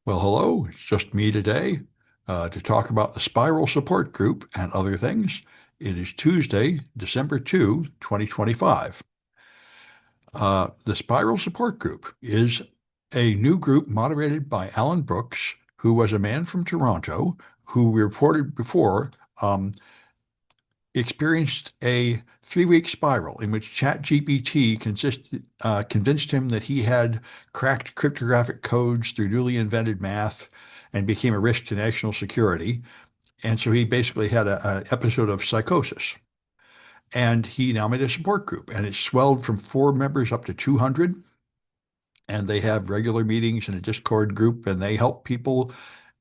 Well, hello. It's just me today to talk about the Spiral Support Group and other things. It is Tuesday, December 2, 2025. The Spiral Support Group is a new group moderated by Alan Brooks, who was a man from Toronto who we reported before um, experienced a 3-week spiral in which ChatGPT convinced him that he had cracked cryptographic codes through newly invented math and became a risk to national security. And so he basically had an episode of psychosis. And he now made a support group, and it swelled from 4 members up to 200. And they have regular meetings in a Discord group, and they help people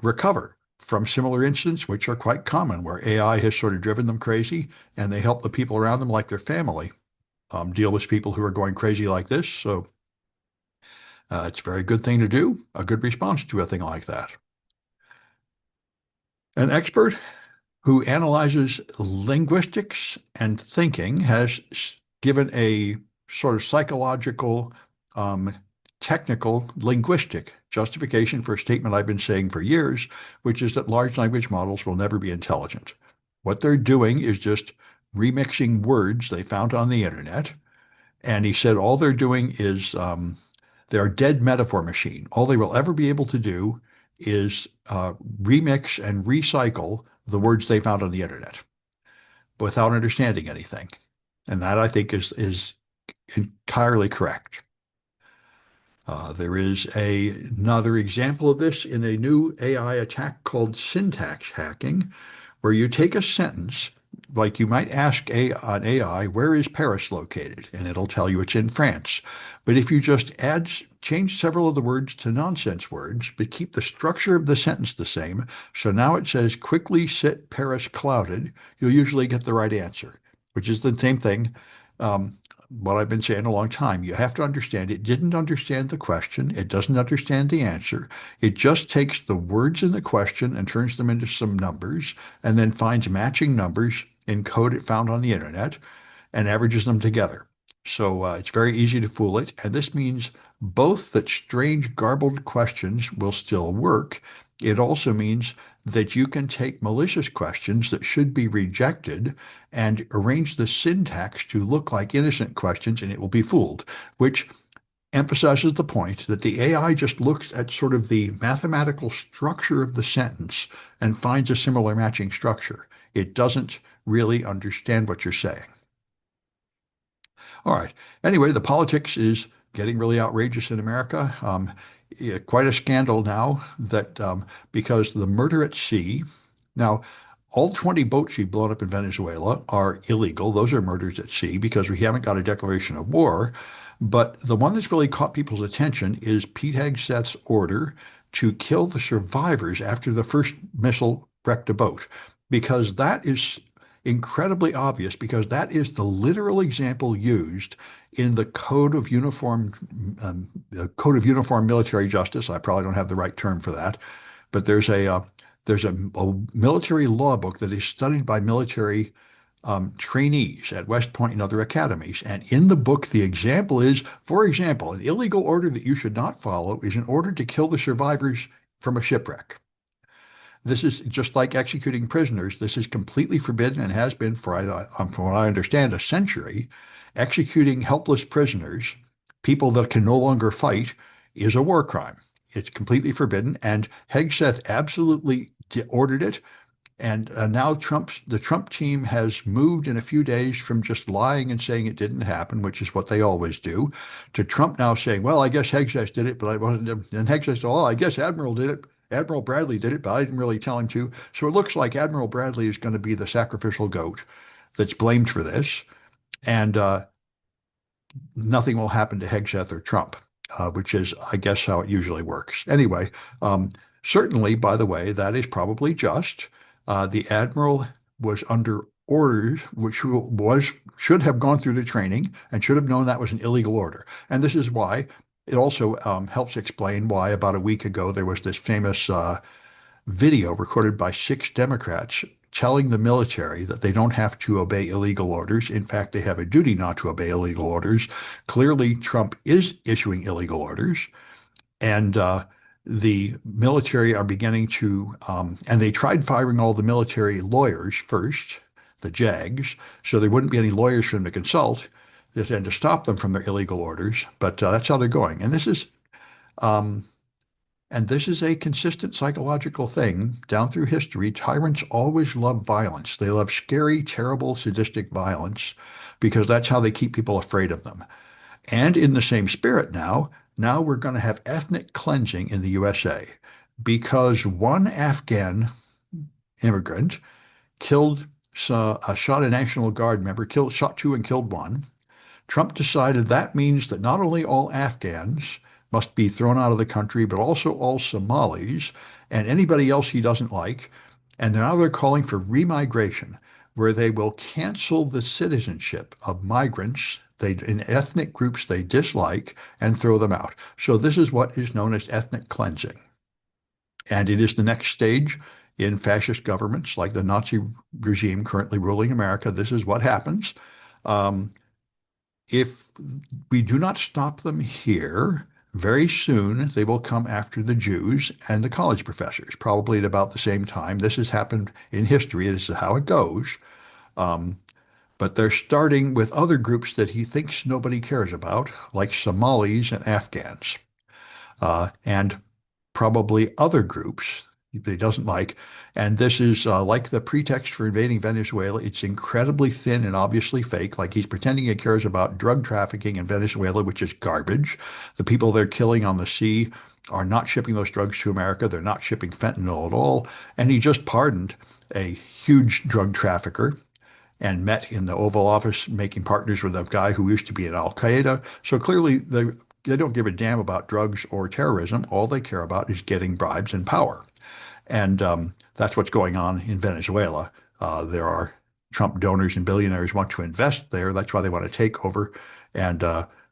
recover from similar incidents, which are quite common, where AI has sort of driven them crazy, and they help the people around them, like their family, deal with people who are going crazy like this. So it's a very good thing to do, a good response to a thing like that. An expert who analyzes linguistics and thinking has given a sort of psychological, um, technical, linguistic justification for a statement I've been saying for years, which is that large language models will never be intelligent. What they're doing is just remixing words they found on the internet. And he said all they're doing is they're a dead metaphor machine. All they will ever be able to do is remix and recycle the words they found on the internet without understanding anything. And that I think is entirely correct. There is another example of this in a new AI attack called syntax hacking, where you take a sentence, like you might ask an AI, where is Paris located? And it'll tell you it's in France. But if you just change several of the words to nonsense words, but keep the structure of the sentence the same, so now it says, quickly sit Paris clouded, you'll usually get the right answer, which is the same thing. What I've been saying a long time. You have to understand it didn't understand the question. It doesn't understand the answer. It just takes the words in the question and turns them into some numbers and then finds matching numbers in code it found on the internet and averages them together. So it's very easy to fool it. And this means both that strange, garbled questions will still work. It also means that you can take malicious questions that should be rejected and arrange the syntax to look like innocent questions, and it will be fooled, which emphasizes the point that the AI just looks at sort of the mathematical structure of the sentence and finds a similar matching structure. It doesn't really understand what you're saying. All right. Anyway, the politics is getting really outrageous in America. Yeah, quite a scandal now that because the murder at sea, now all 20 boats we've blown up in Venezuela are illegal. Those are murders at sea because we haven't got a declaration of war. But the one that's really caught people's attention is Pete Hegseth's order to kill the survivors after the first missile wrecked a boat, because that is incredibly obvious, because that is the literal example used in the Code of Uniform Military Justice. I probably don't have the right term for that, but there's a military law book that is studied by military trainees at West Point and other academies. And in the book, the example is, for example, an illegal order that you should not follow is an order to kill the survivors from a shipwreck. This is just like executing prisoners. This is completely forbidden and has been for, from what I understand, a century. Executing helpless prisoners, people that can no longer fight, is a war crime. It's completely forbidden, and Hegseth absolutely ordered it. And now the Trump team has moved in a few days from just lying and saying it didn't happen, which is what they always do, to Trump now saying, well, I guess Hegseth did it, but I wasn't. And Hegseth said, oh, I guess Admiral did it. Admiral Bradley did it, but I didn't really tell him to. So it looks like Admiral Bradley is going to be the sacrificial goat that's blamed for this. And nothing will happen to Hegseth or Trump, which is, I guess, how it usually works. Anyway, certainly, by the way, that is probably just. The admiral was under orders, which should have gone through the training and should have known that was an illegal order. And this is why it also helps explain why about a week ago there was this famous video recorded by 6 Democrats telling the military that they don't have to obey illegal orders. In fact, they have a duty not to obey illegal orders. Clearly, Trump is issuing illegal orders. And the military are beginning to, and they tried firing all the military lawyers first, the JAGs, so there wouldn't be any lawyers for them to consult and to stop them from their illegal orders. But that's how they're going. Um, and this is a consistent psychological thing down through history. Tyrants always love violence. They love scary, terrible, sadistic violence because that's how they keep people afraid of them. And in the same spirit now we're going to have ethnic cleansing in the USA because one Afghan immigrant killed, shot a National Guard member, shot two and killed one. Trump decided that means that not only all Afghans must be thrown out of the country, but also all Somalis and anybody else he doesn't like. And now they're calling for remigration, where they will cancel the citizenship of migrants in ethnic groups they dislike and throw them out. So this is what is known as ethnic cleansing. And it is the next stage in fascist governments like the Nazi regime currently ruling America. This is what happens. Um, if we do not stop them here, very soon they will come after the Jews and the college professors, probably at about the same time. This has happened in history. This is how it goes. Um, but they're starting with other groups that he thinks nobody cares about, like Somalis and Afghans, and probably other groups that he doesn't like. And this is like the pretext for invading Venezuela. It's incredibly thin and obviously fake. Like he's pretending he cares about drug trafficking in Venezuela, which is garbage. The people they're killing on the sea are not shipping those drugs to America. They're not shipping fentanyl at all. And he just pardoned a huge drug trafficker and met in the Oval Office making partners with a guy who used to be in Al Qaeda. So clearly they don't give a damn about drugs or terrorism. All they care about is getting bribes and power. And that's what's going on in Venezuela. There are Trump donors and billionaires want to invest there. That's why they want to take over and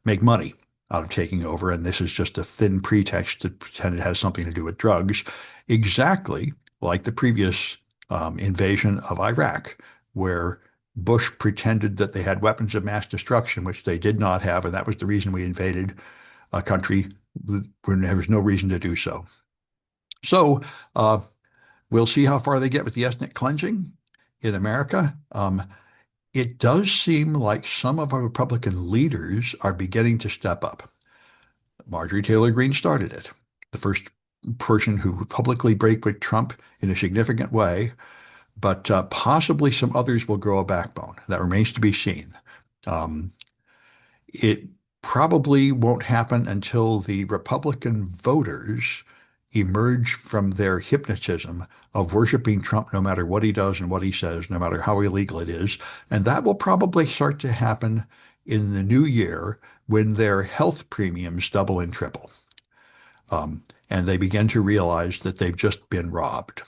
make money out of taking over. And this is just a thin pretext to pretend it has something to do with drugs, exactly like the previous invasion of Iraq, where Bush pretended that they had weapons of mass destruction, which they did not have. And that was the reason we invaded a country when there was no reason to do so. So we'll see how far they get with the ethnic cleansing in America. It does seem like some of our Republican leaders are beginning to step up. Marjorie Taylor Greene started it, the first person who would publicly break with Trump in a significant way, but possibly some others will grow a backbone. That remains to be seen. Um, it probably won't happen until the Republican voters emerge from their hypnotism of worshiping Trump no matter what he does and what he says, no matter how illegal it is. And that will probably start to happen in the new year when their health premiums double and triple. And they begin to realize that they've just been robbed.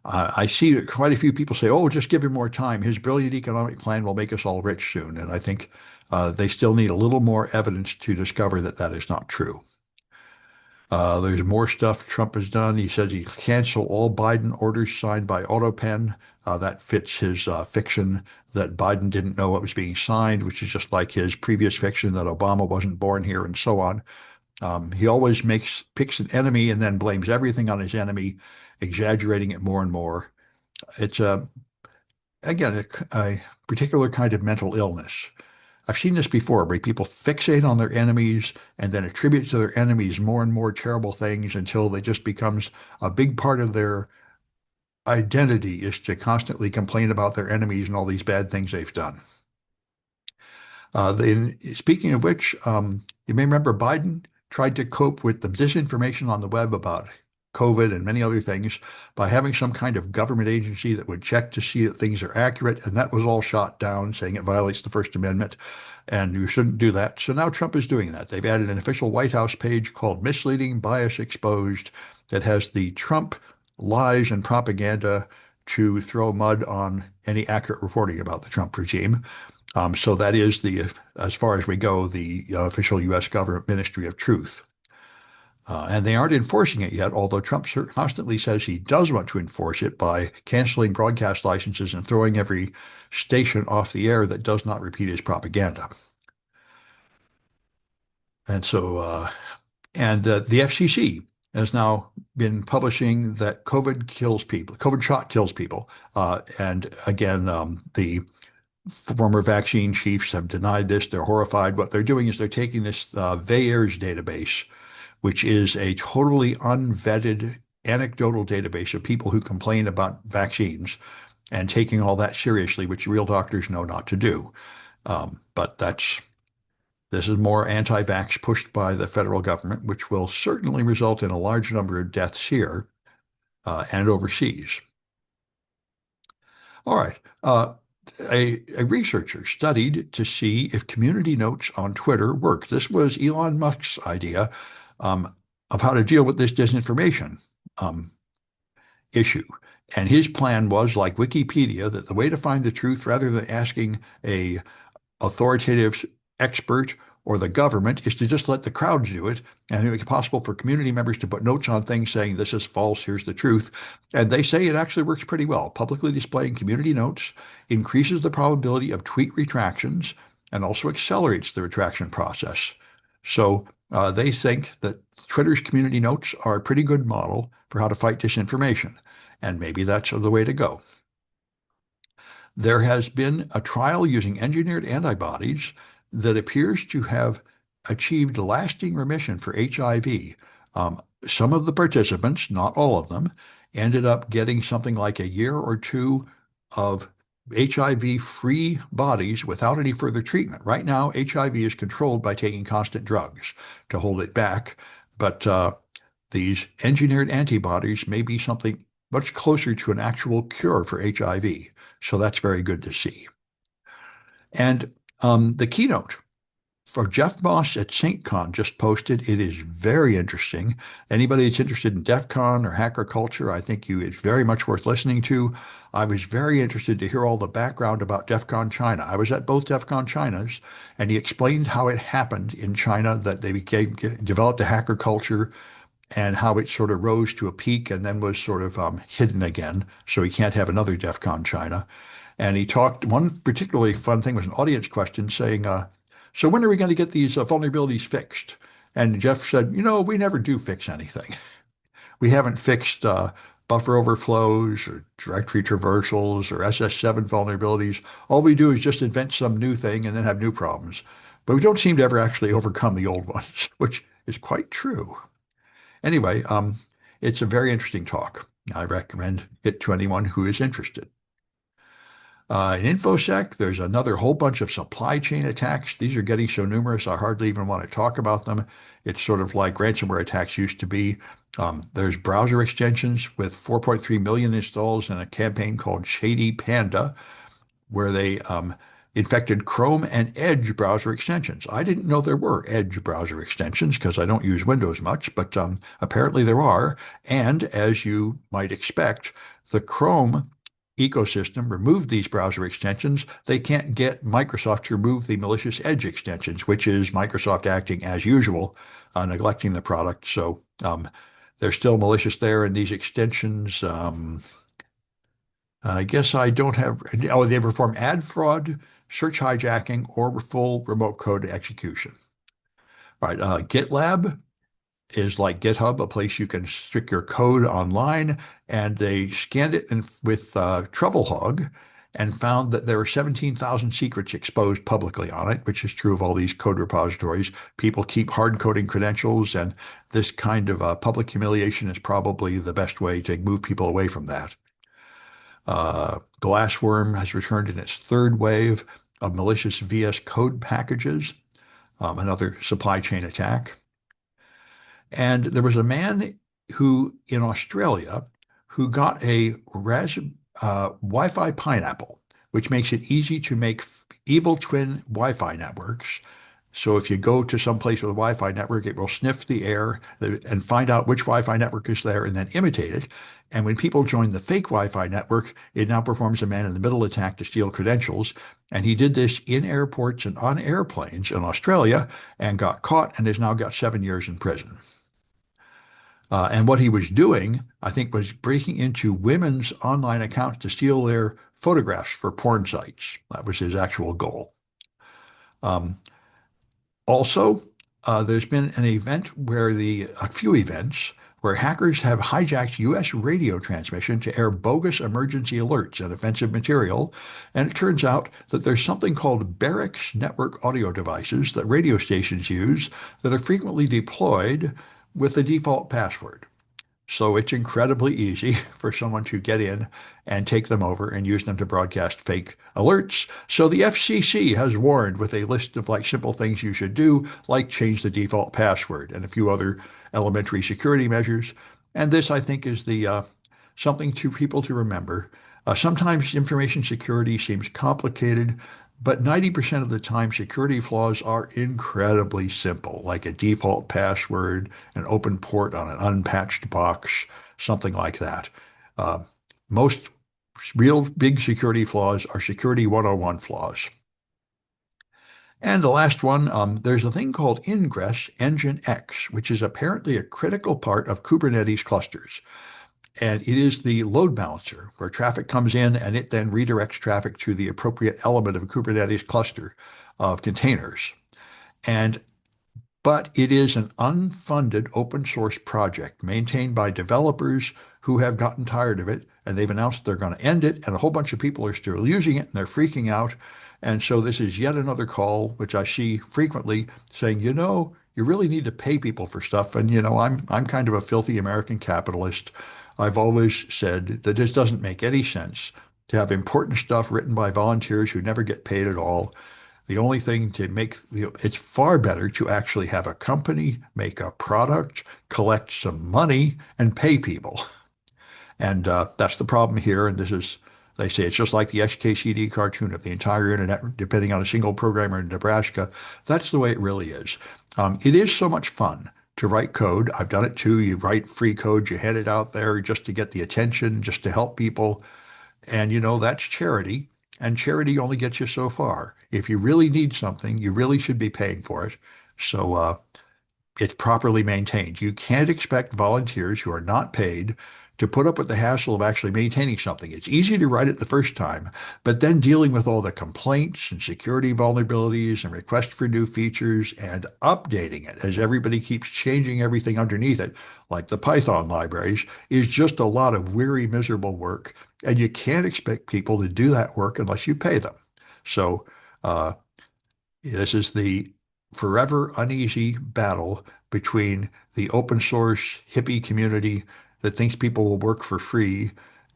I see quite a few people say, oh, just give him more time. His brilliant economic plan will make us all rich soon. And I think they still need a little more evidence to discover that that is not true. There's more stuff Trump has done. He says he canceled all Biden orders signed by AutoPen. That fits his fiction that Biden didn't know what was being signed, which is just like his previous fiction that Obama wasn't born here and so on. He always picks an enemy and then blames everything on his enemy, exaggerating it more and more. It's again a particular kind of mental illness. I've seen this before where people fixate on their enemies and then attribute to their enemies more and more terrible things until it just becomes a big part of their identity is to constantly complain about their enemies and all these bad things they've done. Speaking of which, you may remember Biden tried to cope with the disinformation on the web about COVID and many other things by having some kind of government agency that would check to see that things are accurate. And that was all shot down, saying it violates the First Amendment and you shouldn't do that. So now Trump is doing that. They've added an official White House page called Misleading Bias Exposed that has the Trump lies and propaganda to throw mud on any accurate reporting about the Trump regime. So that is as far as we go, the official U.S. government Ministry of Truth. And they aren't enforcing it yet, although Trump constantly says he does want to enforce it by canceling broadcast licenses and throwing every station off the air that does not repeat his propaganda. And so, the FCC has now been publishing that COVID kills people, COVID shot kills people. And again, the former vaccine chiefs have denied this. They're horrified. What they're doing is they're taking this VAERS database, which is a totally unvetted anecdotal database of people who complain about vaccines and taking all that seriously, which real doctors know not to do. But this is more anti-vax pushed by the federal government, which will certainly result in a large number of deaths here and overseas. All right. A researcher studied to see if community notes on Twitter work. This was Elon Musk's idea of how to deal with this disinformation um, issue. And his plan was, like Wikipedia, that the way to find the truth, rather than asking a authoritative expert or the government, is to just let the crowds do it and make it possible for community members to put notes on things saying this is false, here's the truth. And they say it actually works pretty well. Publicly displaying community notes increases the probability of tweet retractions and also accelerates the retraction process. So they think that Twitter's community notes are a pretty good model for how to fight disinformation. And maybe that's the way to go. There has been a trial using engineered antibodies that appears to have achieved lasting remission for HIV. Some of the participants, not all of them, ended up getting something like a year or two of HIV-free bodies without any further treatment. Right now, HIV is controlled by taking constant drugs to hold it back, but these engineered antibodies may be something much closer to an actual cure for HIV. So that's very good to see. And the keynote for Jeff Moss at SaintCon just posted. It is very interesting. Anybody that's interested in DEF CON or hacker culture, I think it's very much worth listening to. I was very interested to hear all the background about DEF CON China. I was at both DEF CON Chinas, and he explained how it happened in China, that they developed a hacker culture and how it sort of rose to a peak and then was sort of hidden again. So he can't have another DEF CON China. And he talked, one particularly fun thing was an audience question saying, so when are we going to get these vulnerabilities fixed? And Jeff said, we never do fix anything. We haven't fixed buffer overflows or directory traversals or SS7 vulnerabilities. All we do is just invent some new thing and then have new problems. But we don't seem to ever actually overcome the old ones, which is quite true. Anyway, it's a very interesting talk. I recommend it to anyone who is interested. In Infosec, there's another whole bunch of supply chain attacks. These are getting so numerous, I hardly even want to talk about them. It's sort of like ransomware attacks used to be. There's browser extensions with 4.3 million installs in a campaign called Shady Panda, where they infected Chrome and Edge browser extensions. I didn't know there were Edge browser extensions because I don't use Windows much, but apparently there are. And as you might expect, the Chrome ecosystem removed these browser extensions. They can't get Microsoft to remove the malicious Edge extensions, which is Microsoft acting as usual, neglecting the product. So they're still malicious there, and these extensions, I guess I don't have, they perform ad fraud, search hijacking, or full remote code execution. All right, GitLab is like GitHub, a place you can stick your code online, and they scanned it with TruvelHog and found that there were 17,000 secrets exposed publicly on it, which is true of all these code repositories. People keep hard coding credentials, and this kind of public humiliation is probably the best way to move people away from that. Glassworm has returned in its third wave of malicious VS Code packages, another supply chain attack. And there was a man in Australia who got a Wi-Fi pineapple, which makes it easy to make evil twin Wi-Fi networks. So if you go to some place with a Wi-Fi network, it will sniff the air and find out which Wi-Fi network is there and then imitate it. And when people join the fake Wi-Fi network, it now performs a man-in-the-middle attack to steal credentials. And he did this in airports and on airplanes in Australia and got caught and has now got 7 years in prison. And what he was doing, I think, was breaking into women's online accounts to steal their photographs for porn sites. That was his actual goal. Also, there's been a few events where hackers have hijacked U.S. radio transmission to air bogus emergency alerts and offensive material. And it turns out that there's something called barracks network audio devices that radio stations use that are frequently deployed with the default password. So it's incredibly easy for someone to get in and take them over and use them to broadcast fake alerts. So the FCC has warned with a list of like simple things you should do, like change the default password and a few other elementary security measures. And this, I think, is the something to people to remember. Sometimes information security seems complicated, but 90% of the time, security flaws are incredibly simple, like a default password, an open port on an unpatched box, something like that. Uh, most real big security flaws are security 101 flaws. And the last one, there's a thing called Ingress Engine X, which is apparently a critical part of Kubernetes clusters. And it is the load balancer where traffic comes in and it then redirects traffic to the appropriate element of a Kubernetes cluster of containers. And but it is an unfunded open source project maintained by developers who have gotten tired of it and they've announced they're going to end it, and a whole bunch of people are still using it and they're freaking out. And so this is yet another call, which I see frequently saying, you really need to pay people for stuff. And I'm kind of a filthy American capitalist. I've always said that this doesn't make any sense to have important stuff written by volunteers who never get paid at all. The only thing to make it's far better to actually have a company make a product, collect some money, and pay people. And that's the problem here. And this is, they say, it's just like the XKCD cartoon of the entire internet, depending on a single programmer in Nebraska. That's the way it really is. It is so much fun to write code. I've done it too. You write free code, you hand it out there just to get the attention, just to help people. And that's charity. And charity only gets you so far. If you really need something, you really should be paying for it. So it's properly maintained. You can't expect volunteers who are not paid to put up with the hassle of actually maintaining something. It's easy to write it the first time, but then dealing with all the complaints and security vulnerabilities and requests for new features and updating it as everybody keeps changing everything underneath it, like the Python libraries, is just a lot of weary, miserable work. And you can't expect people to do that work unless you pay them. So this is the forever uneasy battle between the open source hippie community that thinks people will work for free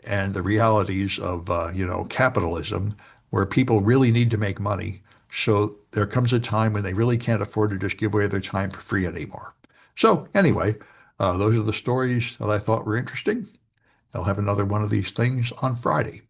and the realities of capitalism, where people really need to make money. So there comes a time when they really can't afford to just give away their time for free anymore. So anyway, those are the stories that I thought were interesting. I'll have another one of these things on Friday.